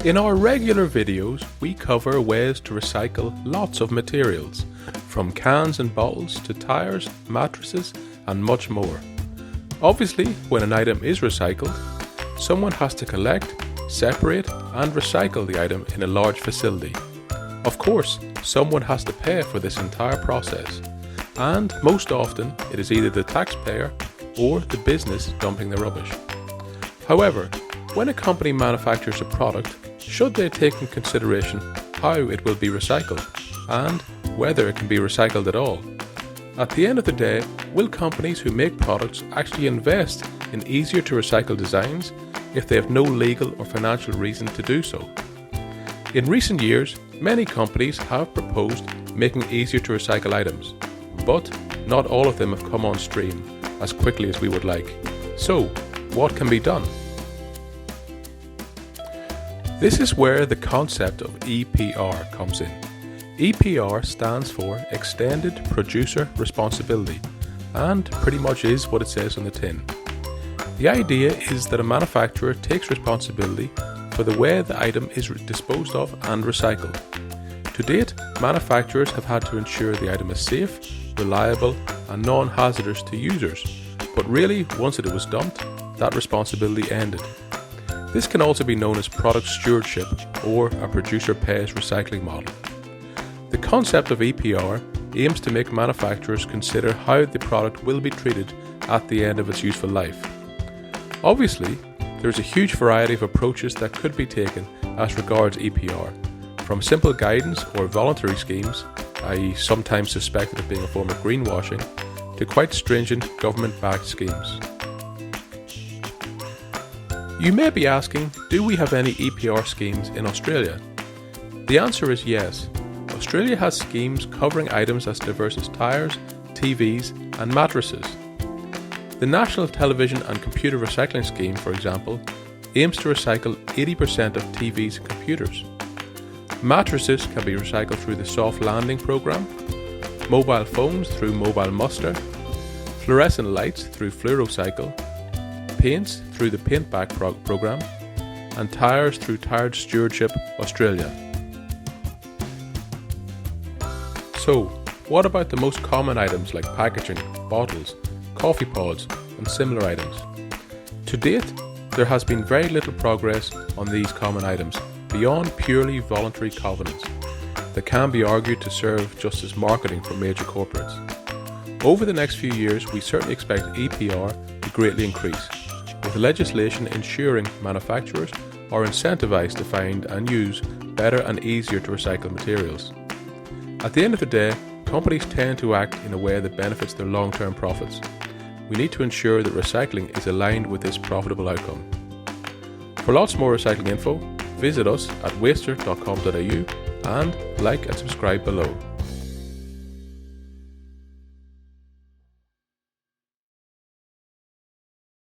In our regular videos, we cover ways to recycle lots of materials, from cans and bottles to tyres, mattresses and much more. Obviously, when an item is recycled, someone has to collect, separate and recycle the item in a large facility. Of course, someone has to pay for this entire process, and most often it is either the taxpayer or the business dumping the rubbish. However, when a company manufactures a product, should they take in consideration how it will be recycled and whether it can be recycled at all? At the end of the day, will companies who make products actually invest in easier to recycle designs if they have no legal or financial reason to do so? In recent years, many companies have proposed making easier to recycle items, but not all of them have come on stream as quickly as we would like. So, what can be done? This is where the concept of EPR comes in. EPR stands for Extended Producer Responsibility, and pretty much is what it says on the tin. The idea is that a manufacturer takes responsibility for the way the item is disposed of and recycled. To date, manufacturers have had to ensure the item is safe, reliable and non-hazardous to users, but really once it was dumped, that responsibility ended. This can also be known as product stewardship or a producer pays recycling model. The concept of EPR aims to make manufacturers consider how the product will be treated at the end of its useful life. Obviously, there is a huge variety of approaches that could be taken as regards EPR, from simple guidance or voluntary schemes, i.e. sometimes suspected of being a form of greenwashing, to quite stringent government-backed schemes. You may be asking, do we have any EPR schemes in Australia? The answer is yes. Australia has schemes covering items as diverse as tyres, TVs and mattresses. The National Television and Computer Recycling Scheme, for example, aims to recycle 80% of TVs and computers. Mattresses can be recycled through the Soft Landing programme, mobile phones through Mobile Muster, fluorescent lights through Fluorocycle, paints through the Paint Back programme, and tyres through Tyre Stewardship Australia. So, what about the most common items like packaging, bottles, coffee pods and similar items? To date, there has been very little progress on these common items beyond purely voluntary covenants that can be argued to serve just as marketing for major corporates. Over the next few years, we certainly expect EPR to greatly increase, with legislation ensuring manufacturers are incentivised to find and use better and easier to recycle materials. At the end of the day, companies tend to act in a way that benefits their long-term profits. We need to ensure that recycling is aligned with this profitable outcome. For lots more recycling info, visit us at waster.com.au and like and subscribe below.